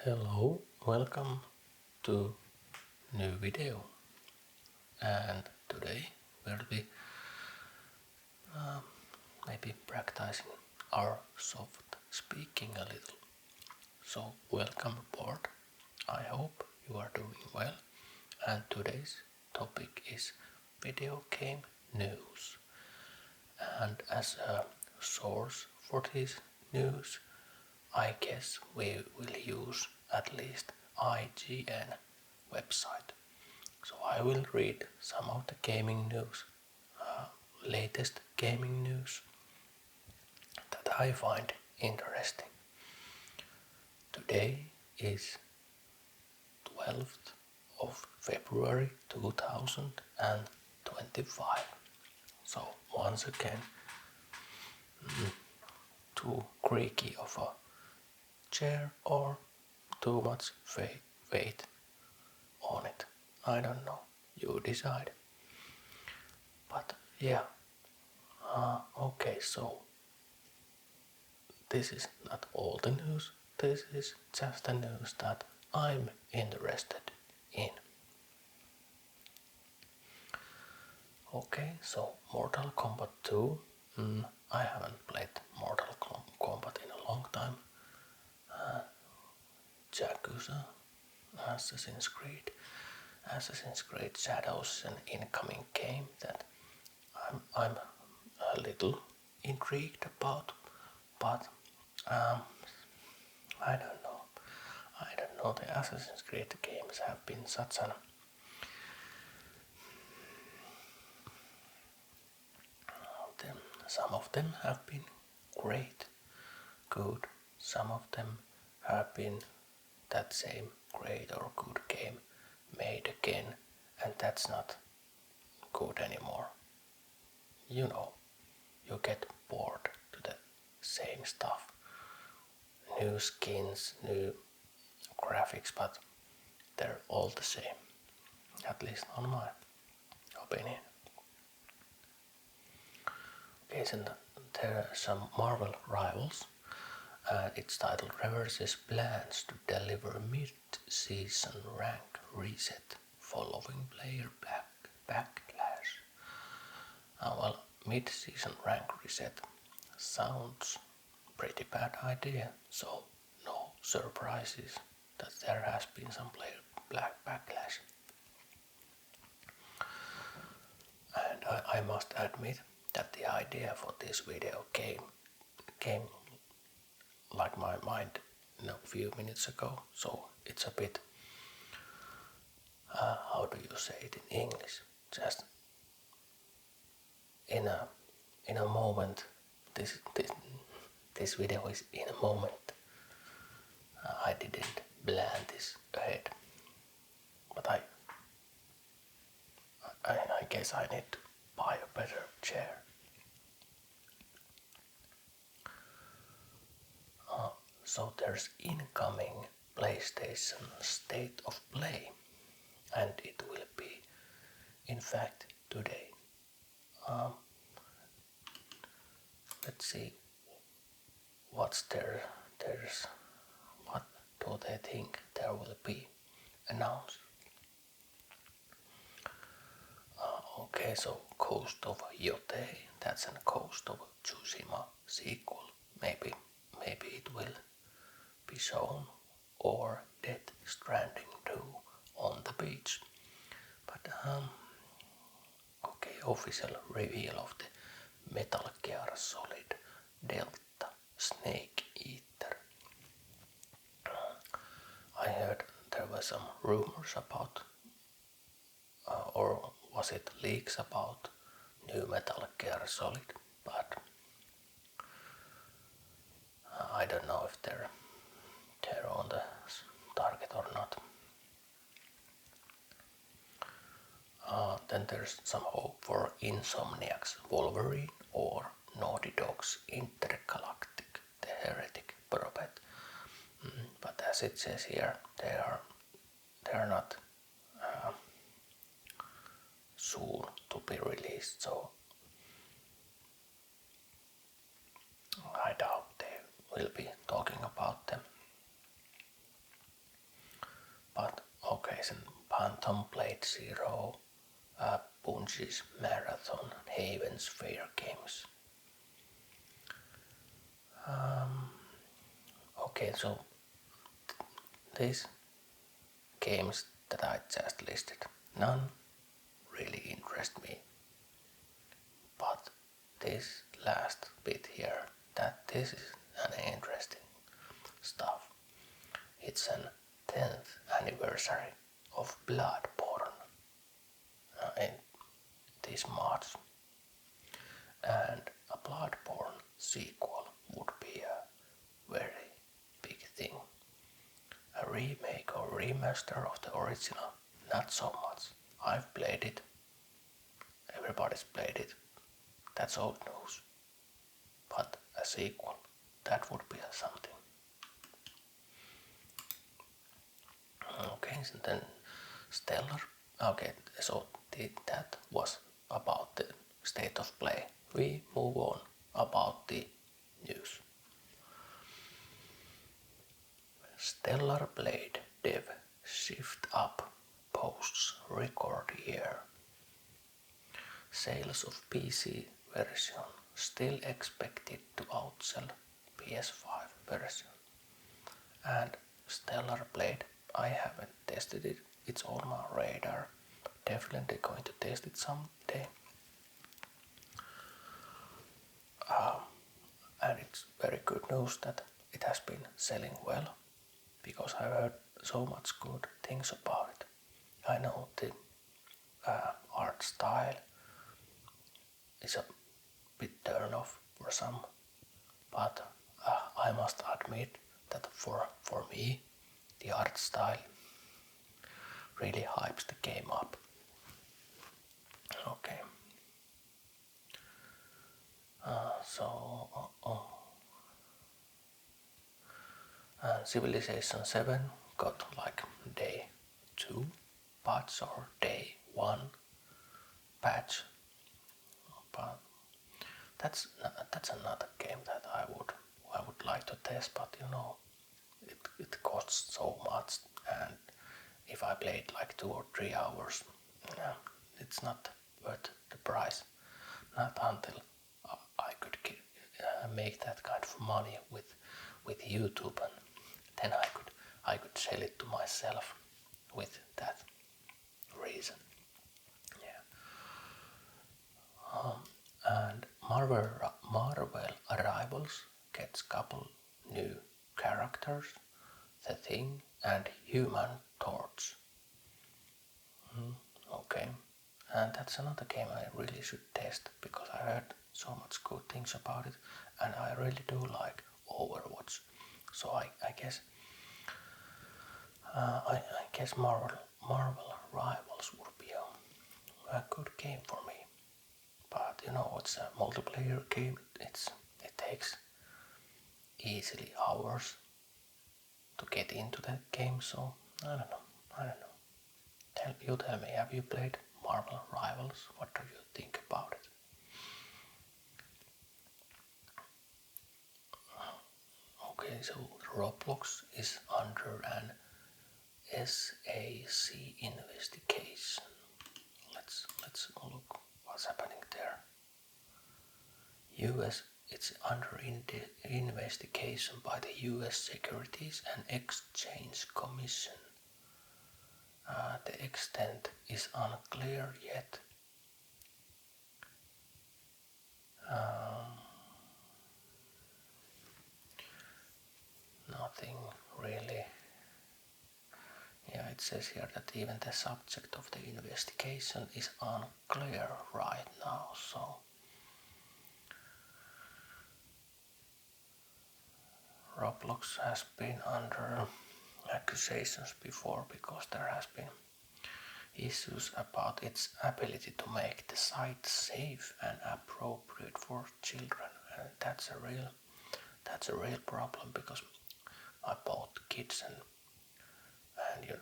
Hello, welcome to new video, and today we'll be maybe practicing our soft speaking a little. So welcome aboard. I hope you are doing well, and today's topic is video game news. And as a source for this news, I guess we will use at least IGN website. So I will read some of the gaming news, latest gaming news that I find interesting. Today is 12th of February 2025. So once again, too creaky of a chair or too much weight on it. I don't know. You decide. But yeah. Okay, so this is not all the news. This is just the news that I'm interested in. Okay, so Mortal Kombat 2. I haven't played Mortal Kombat in a long time. Yakuza, Assassin's Creed Shadows, an incoming game that I'm a little intrigued about, but I don't know. I don't know. The Assassin's Creed games have been such an some of them have been great, good. Some of them have been that same great or good game made again, and that's not good anymore. You know, you get bored to the same stuff. New skins, new graphics, but they're all the same. At least on my opinion. Okay, so there are some Marvel rivals. It's titled Reverses plans to deliver mid-season rank reset following player backlash. Well, mid-season rank reset sounds pretty bad idea, so no surprises that there has been some player backlash. And I must admit that the idea for this video came like my mind a few minutes ago, so it's a bit how do you say it in English? Just in a moment. This video is in a moment. I didn't plan this ahead, but I guess I need to buy a better chair. So there's incoming PlayStation State of Play, and it will be, in fact, today. Let's see what's there. There's what do they think there will be announced? Okay, so Coast of Yotei, that's a Coast of Tsushima sequel. Maybe it will be shown, or Death Stranding 2 on the beach. But okay, official reveal of the Metal Gear Solid Delta Snake Eater. I heard there were some rumors about, or was it leaks about new Metal Gear Solid, but I don't know if they're on the target or not. Then there's some hope for Insomniac's Wolverine or Naughty Dog's Intergalactic, the Heretic Prophet. But as it says here, they are not soon to be released, so I doubt they will be talking about them. Phantom Blade Zero, Bungie's Marathon, Haven's Fair Games. Okay, so these games that I just listed, none really interest me. But this last bit here, that this is an interesting stuff. It's an 10th anniversary of Bloodborne in this March, and a Bloodborne sequel would be a very big thing. A remake or remaster of the original, not so much. I've played it, everybody's played it, that's old news. But a sequel, that would be something. Okay, so then Stellar. Okay, so that was about the state of play. We move on about the news. Stellar Blade dev shift up posts record year. Sales of PC version still expected to outsell PS5 version. And Stellar Blade, I haven't tested it. It's on my radar. Definitely going to test it someday. And it's very good news that it has been selling well, because I've heard so much good things about it. I know the art style is a bit turn off for some, but I must admit that for me, the art style really hypes the game up. Okay. Civilization 7 got like day 2 patch or day 1 patch, but that's another game that I would like to test, but you know, it costs so much, and if I played like 2 or 3 hours, it's not worth the price. Not until I could make that kind of money with YouTube, and then I could sell it to myself with that reason. Yeah. And Marvel Arrivals gets couple new characters, The Thing and Human Torch. Okay, and that's another game I really should test, because I heard so much good things about it, and I really do like Overwatch. So I guess Marvel Rivals would be a good game for me. But you know, it's a multiplayer game. It takes easily hours to get into that game. So I don't know. Tell me, have you played Marvel Rivals? What do you think about it? Okay, so Roblox is under an SAC investigation. Let's look what's happening there. It's under investigation by the US Securities and Exchange Commission. The extent is unclear yet. Nothing really. Yeah, it says here that even the subject of the investigation is unclear right now, so Roblox has been under accusations before, because there has been issues about its ability to make the site safe and appropriate for children, and that's a real problem, because I both kids and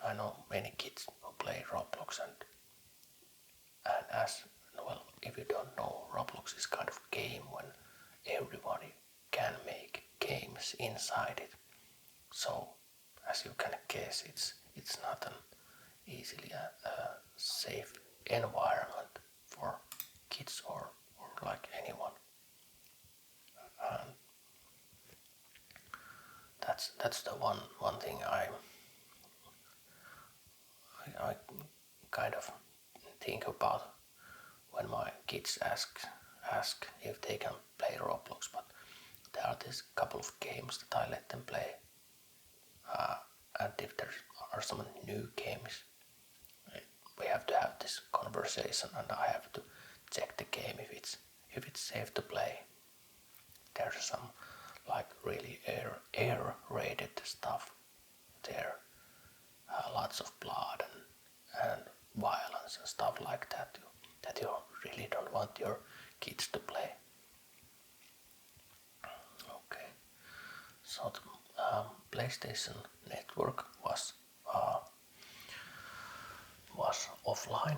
I know many kids who play Roblox, and as well, if you don't know, Roblox is kind of game when everybody can make games inside it. So as you can guess, it's not an easily a safe environment for kids or like anyone. And that's the one thing I kind of think about when my kids ask if they can play Roblox. But there are this couple of games that I let them play, and if there are some new games, we have to have this conversation, and I have to check the game if it's safe to play. There's some like really air rated stuff there, lots of blood and violence and stuff like that that you really don't want your kids to play. Okay, so the PlayStation Network was offline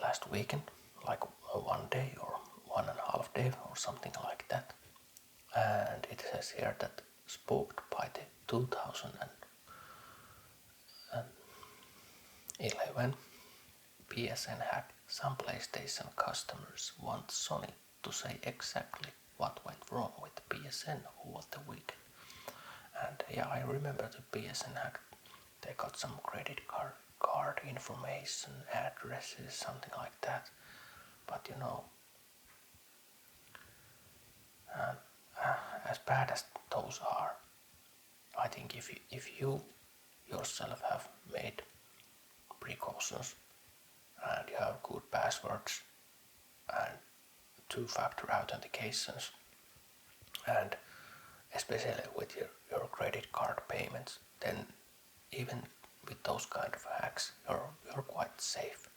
last weekend, like 1 day or 1.5 day or something like that. And it says here that spooked by the 2011 PSN hack, some PlayStation customers want Sony to say exactly what went wrong with the PSN over the weekend. And yeah, I remember the PSN hack. They got some credit card information, addresses, something like that. But you know, as bad as those are, I think if you yourself have made precautions and you have good passwords and two-factor authentications, and especially with your credit card payments, then even with those kind of hacks, you're quite safe.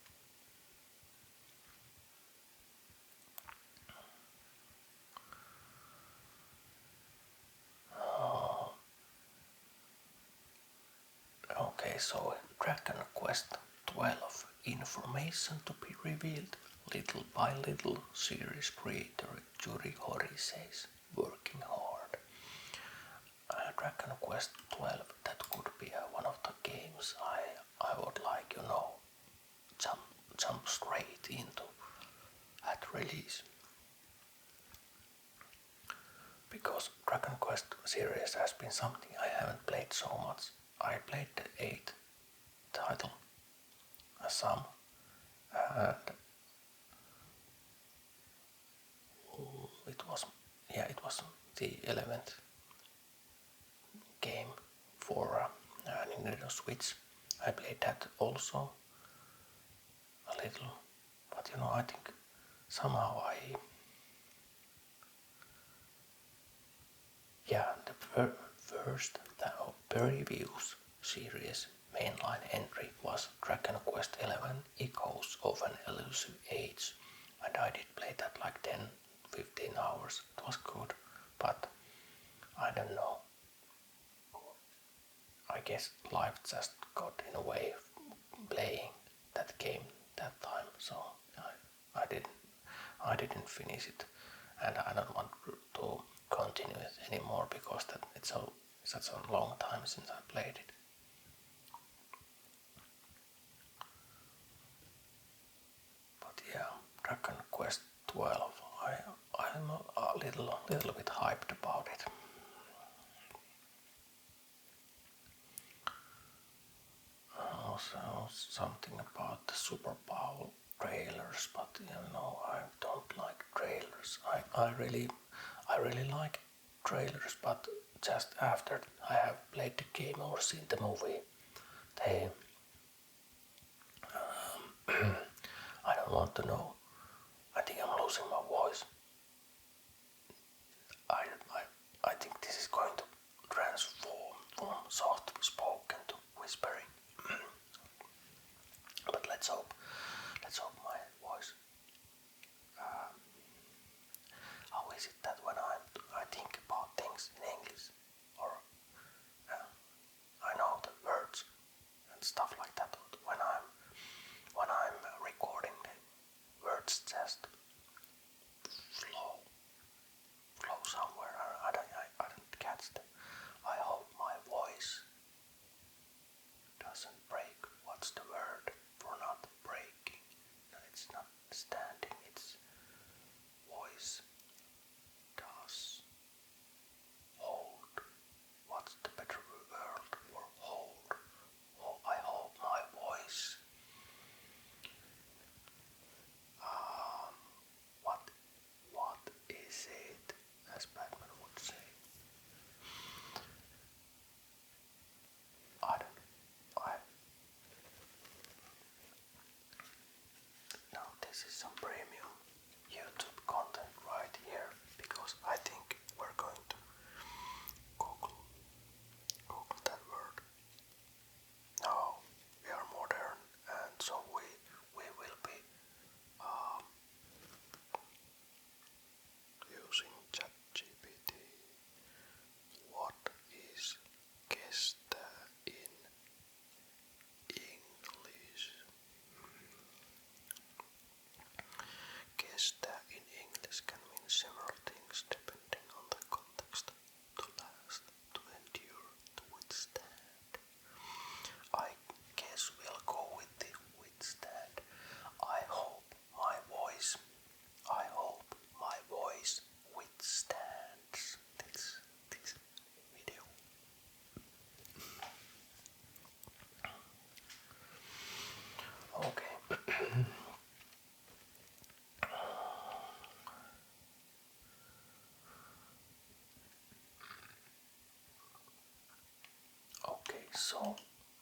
Okay, so Dragon Quest 12 information to be revealed little by little, series creator Yuri Hori says, working hard. Dragon Quest 12, that could be one of the games I would like, jump straight into at release. Because Dragon Quest series has been something I haven't played so much. I played the 8th title, some, and it was the 11th game for Nintendo Switch. I played that also a little, but I think somehow the first previews series mainline entry was Dragon Quest 11 Echoes of an Elusive Age, and I did play that like 10-15 hours. It was good, but I don't know, I guess life just got in the way of playing that game that time, so I didn't finish it, and I don't want to continue it anymore because it's such a long time since I played it. But yeah, Dragon Quest 12, I'm a little bit hyped about it. Also something about the Super Bowl trailers, but I don't like trailers. I really like trailers, but just after I have played the game or seen the movie, I don't want to know. I think I'm losing my voice. I think this is going to transform from soft spoken to whispering. But let's hope my voice. How is it that when I think about things in English, or I know the words and stuff like that, when I'm recording the this is some premium YouTube content right here, because I think we're going to Google that word. Now we are modern, and so we will be using ChatGPT. What is kestä in English? Kestä in English can mean several things depending on the context. To last, to endure, to withstand. I guess we'll go with the withstand. I hope my voice withstands this video. Okay. Okay, so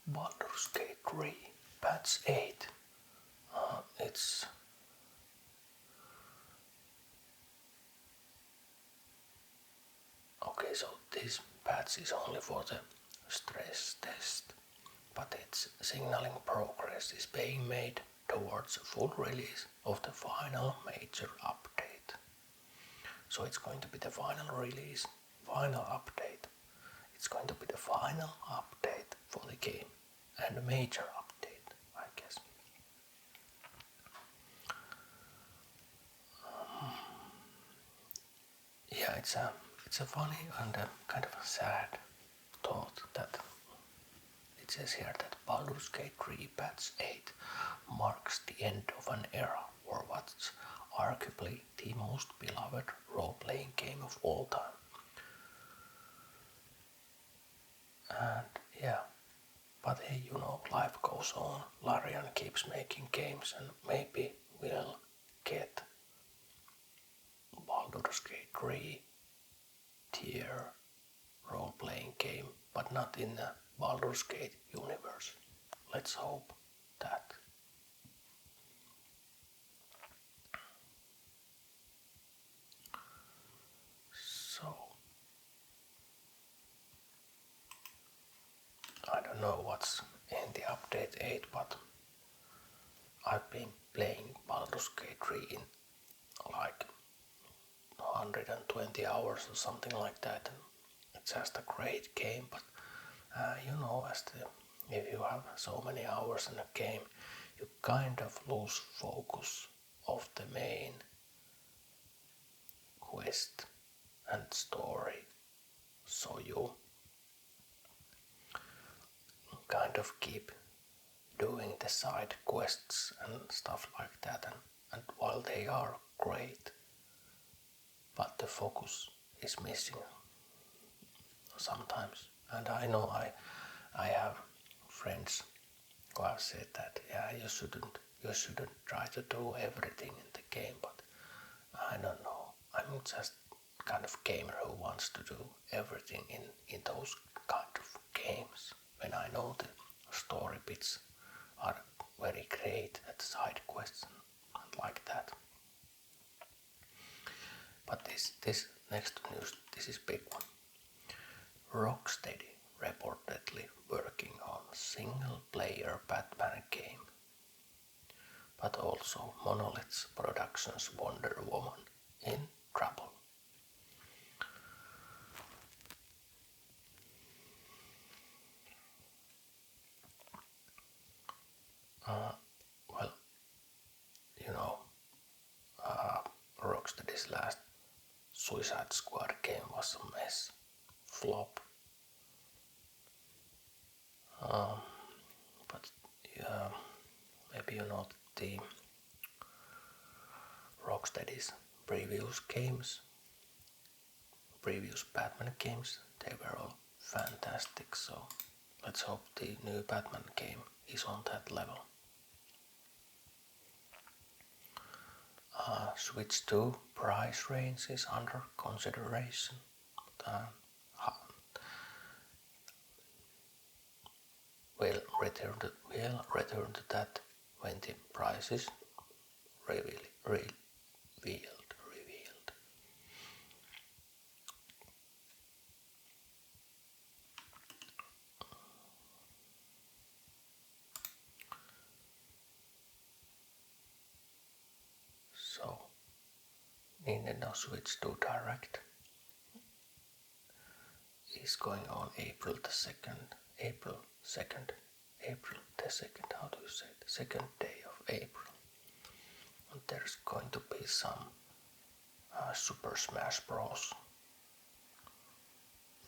Baldur's Gate 3, patch 8. It's okay, so this patch is only for the stress test, but its signaling progress is being made towards a full release of the final major update. So it's going to be the final release, final update. It's going to be the final update for the game, and a major update, I guess. Yeah, it's a funny and a kind of a sad thought that it says here that Baldur's Gate 3 Patch 8 marks the end of an era for what's arguably the most beloved role-playing game of all time. And yeah, but hey, you know, life goes on. Larian keeps making games, and maybe we'll get Baldur's Gate 3 tier role-playing game, but not in the Baldur's Gate universe. Let's hope that. So, I don't know what's in the update 8, but I've been playing Baldur's Gate 3 in like 120 hours or something like that. It's just a great game, but you know, if you have so many hours in a game, you kind of lose focus of the main quest and story. So you kind of keep doing the side quests and stuff like that, and while they are great, but the focus is missing sometimes. And I know I have friends who have said that you shouldn't try to do everything in the game, but I don't know. I'm just kind of gamer who wants to do everything in those kind of games when I know the story bits are very great at side quests and like that. But this next news, this is big one. Rocksteady reportedly working on single-player Batman game, but also Monolith Productions' Wonder Woman in trouble. Well, you know, Rocksteady's last Suicide Squad game was a mess, flop. But yeah, maybe you know the Rocksteady's previous Batman games, they were all fantastic, so let's hope the new Batman game is on that level. Switch 2 price range is under consideration. We'll return to that when the price is revealed. So, Nintendo Switch 2 Direct is going on April the 2nd. April the 2nd, how do you say it? The second day of April. And there's going to be some Super Smash Bros.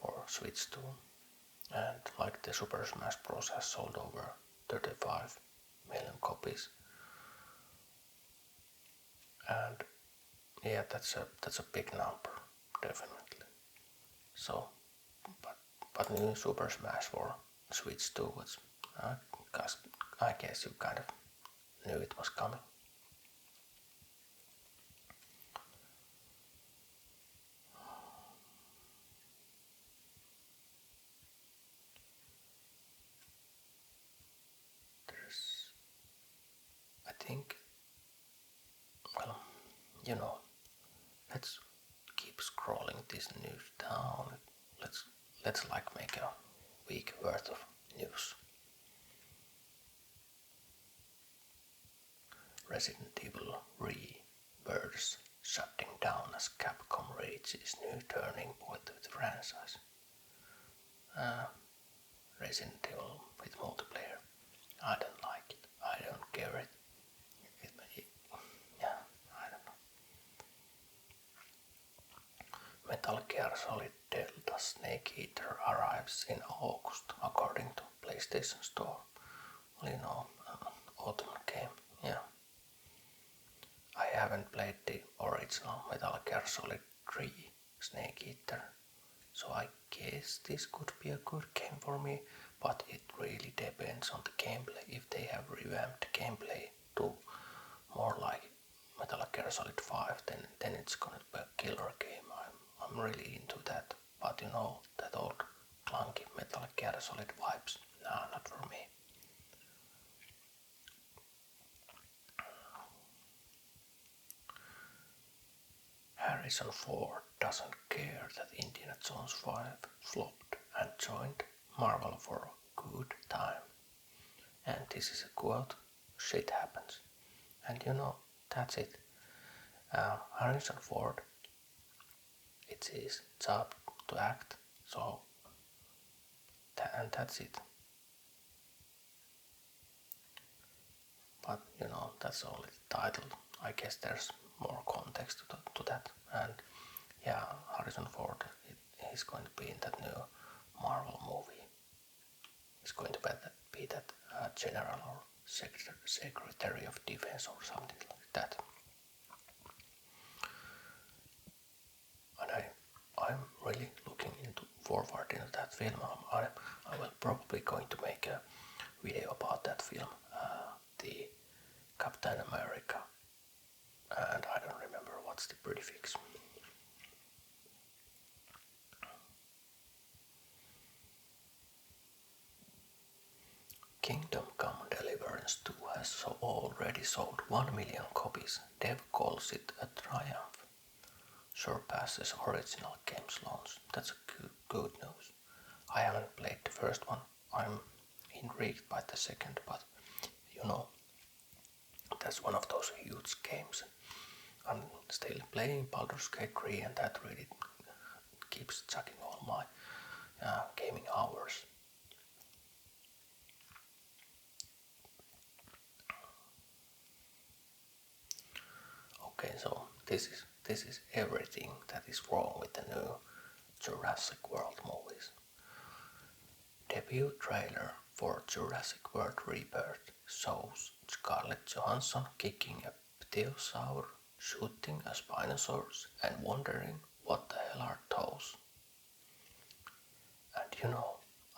For Switch 2. And like the Super Smash Bros. Has sold over 35 million copies. And yeah, that's a big number, definitely. So, but new Super Smash for Switch 2 was, I guess you kind of knew it was coming. I think, well, let's keep scrolling this news down. Let's like make a week worth of news. Resident Evil Rebirth shutting down as Capcom reaches new turning point with the franchise. Resident Evil with multiplayer. I don't like it. I don't care it. Yeah, I don't know. Metal Gear Solid Delta Snake Eater arrives in August, according to PlayStation Store. Well, autumn game. Yeah. I haven't played the original Metal Gear Solid 3 Snake Eater, so I guess this could be a good game for me, but it really depends on the gameplay. If they have revamped the gameplay to more like Metal Gear Solid 5, then it's gonna be a killer game. I'm really into that, but that old clunky Metal Gear Solid vibes, nah, not for me. Harrison Ford doesn't care that Indiana Jones 5 flopped and joined Marvel for a good time. And this is a quote, shit happens. And that's it. Harrison Ford, it's his job to act, so, and that's it. But that's only the title. I guess there's more context to that. And yeah, Harrison Ford, he's going to be in that new Marvel movie. He's going to be that general or secretary of defense or something like that. And I'm really looking forward into that film. I will probably going to make a video about that film, the Captain America, and I don't remember what's the prefix. Kingdom Come Deliverance 2 has already sold 1 million copies. Dev calls it a triumph. Surpasses original game's launch. That's good news. I haven't played the first one. I'm intrigued by the second, but that's one of those huge games. I'm still playing Baldur's Gate 3, and that really keeps chucking all my gaming hours. Okay, so this is everything that is wrong with the new Jurassic World movies. Debut trailer for Jurassic World Rebirth shows Scarlett Johansson kicking a pterosaur, shooting a Spinosaurus, and wondering what the hell are those. And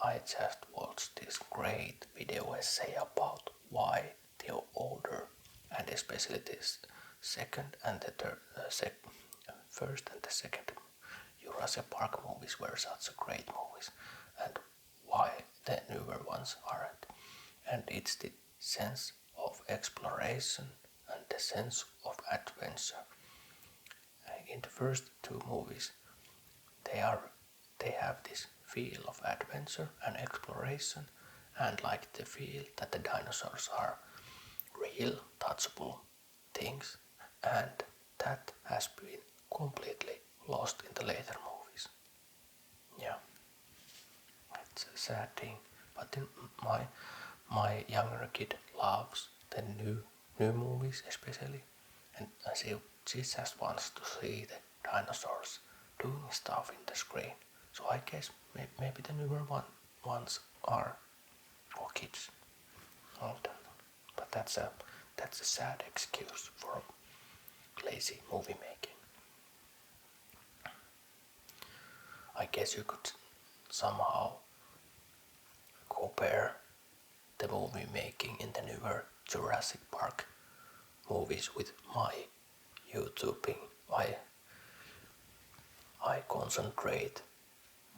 I just watched this great video essay about why the older, and especially this second and the first and the second Jurassic Park movies were such great movies, and why the newer ones aren't. And it's the sense of exploration and the sense of adventure. In the first two movies, they have this feel of adventure and exploration, and like the feel that the dinosaurs are real, touchable things, and that has been completely lost in the later movies. Yeah, it's a sad thing, but my younger kid loves the new movies especially, and she just wants to see the dinosaurs doing stuff in the screen. So I guess maybe the newer ones are for kids. I don't know. But that's a sad excuse for lazy movie making. I guess you could somehow compare the movie making in the newer Jurassic Park movies with my YouTubing. I concentrate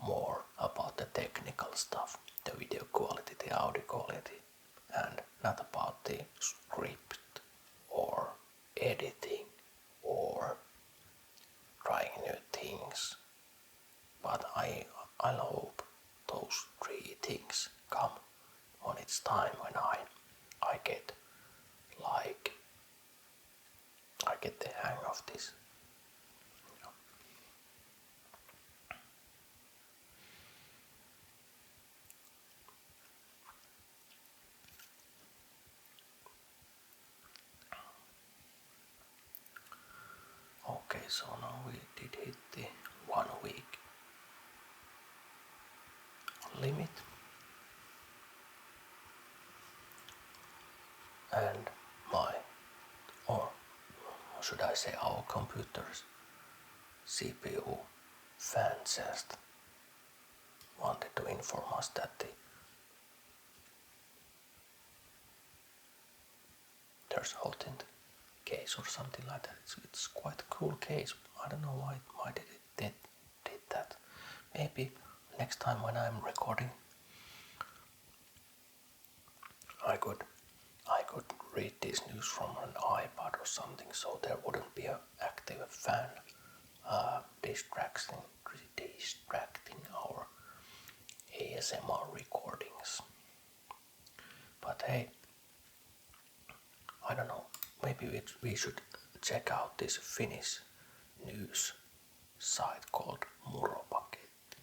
more about the technical stuff, the video quality, the audio quality, and not about the script or editing or trying new things. But I hope those three things come on its time when I get like I get the hang of this. Okay, so now we did hit the 1 week limit, and or should I say our computer's CPU fan just wanted to inform us that there's hot in the case or something like that. It's quite a cool case. I don't know why did it did that. Maybe next time when I'm recording, I could read this news from an iPad or something, so there wouldn't be an active fan distracting our ASMR recordings. But hey, I don't know. Maybe we should check out this Finnish news site called Muropaketti.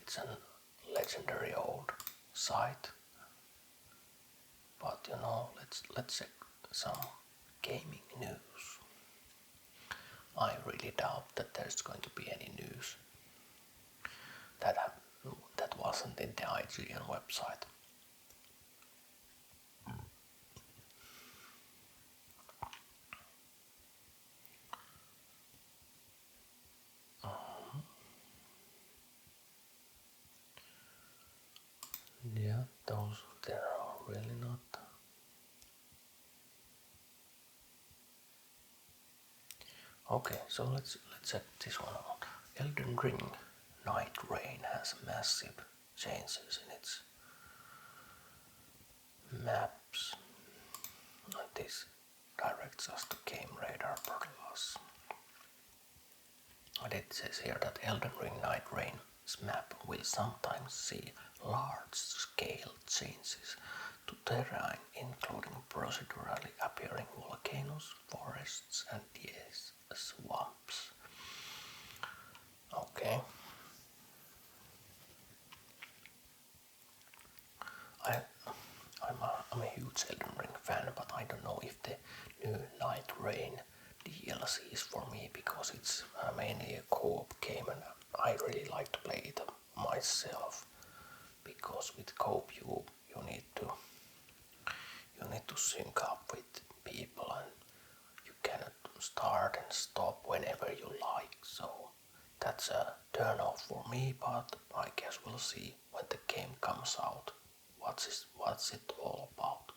It's a legendary old site, but let's check some gaming news. I really doubt that there's going to be any news that wasn't in the IGN website. Yeah, those there are really not. Okay, so let's check this one out. Elden Ring Night Rain has massive changes in its maps. And this directs us to Game Radar Plus. And it says here that Elden Ring Night Rain's map will sometimes see large-scale changes to terrain, including procedurally appearing volcanoes, forests, and yes, swamps. Okay. I'm a huge Elden Ring fan, but I don't know if the new Night Rain DLC is for me, because it's mainly a co-op game and I really like to play it myself, because with co-op you need to sync up with people and you cannot start and stop whenever you like, so that's a turn off for me, but I guess we'll see when the game comes out what's it all about.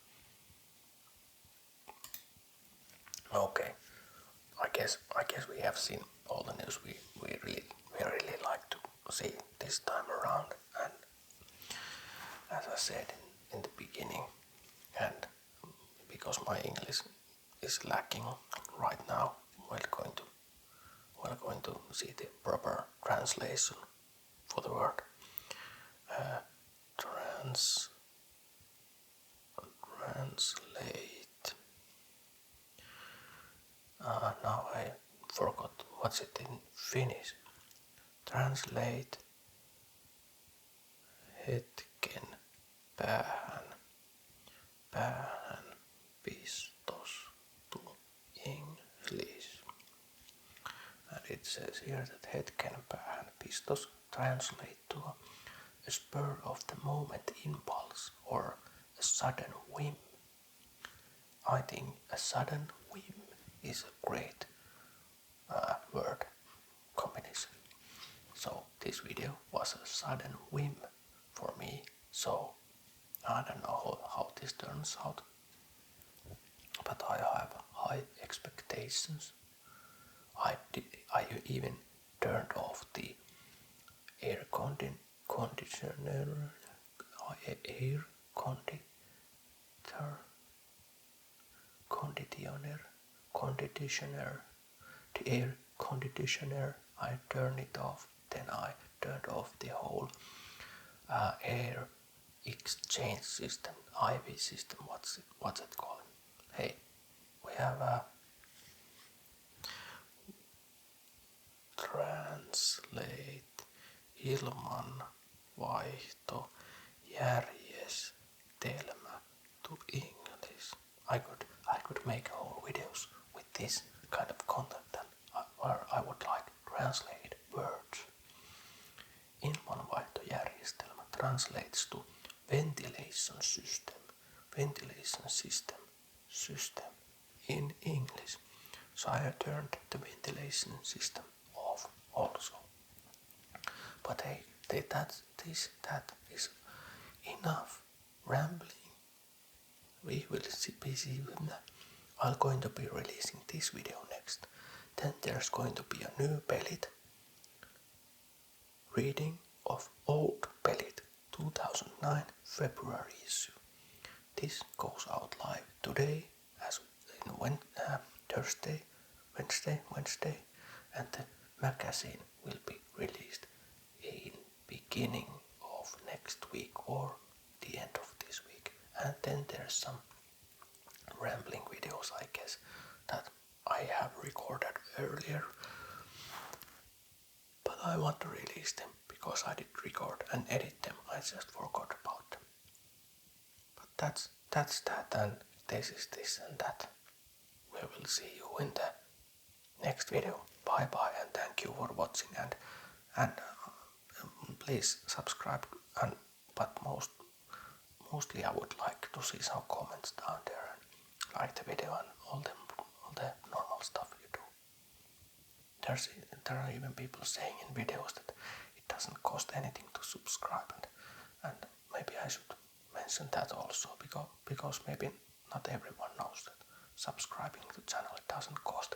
Okay, I guess we have seen all the news we really like to see this time around, as I said in the beginning, and because my English is lacking right now, we're going to see the proper translation for the word. Translate. Now I forgot what's it in Finnish. Translate hetken päähän pistos to English. And it says here that hetken päähän pistos translate to a spur of the moment impulse or a sudden whim. I think a sudden whim is a great word combination. So this video was a sudden whim for me, so I don't know how this turns out, but I have high expectations. I even turned off the air conditioner, the air conditioner. I turned it off. Then I turned off the whole air exchange system, IV system. What's it called? Hey, we have a translate ilman vaihtojärjestelmä to English. I could make whole videos with this kind of content, where I would like translate words. Ilmanvaihtojärjestelmä translates to ventilation system in English. So I turned the ventilation system off also. But hey, that is enough rambling. We will be seeing. I'm going to be releasing this video next. Then there's going to be a new Pellet reading of old Pellet 2009 February issue. This goes out live today, as in Wednesday, and the magazine will be released in beginning of next week or the end of this week. And then there's some rambling videos, I guess, that I have recorded earlier, but I want to release them because I did record and edit them. I just forgot about them. But that's that, and this is this and that. We will see you in the next video. Bye bye, and thank you for watching, and please subscribe, but mostly I would like to see some comments down there and like the video and all the normal stuff you do. There are even people saying in videos that it doesn't cost anything to subscribe, and maybe I should mention that also, because maybe not everyone knows that subscribing to the channel, it doesn't cost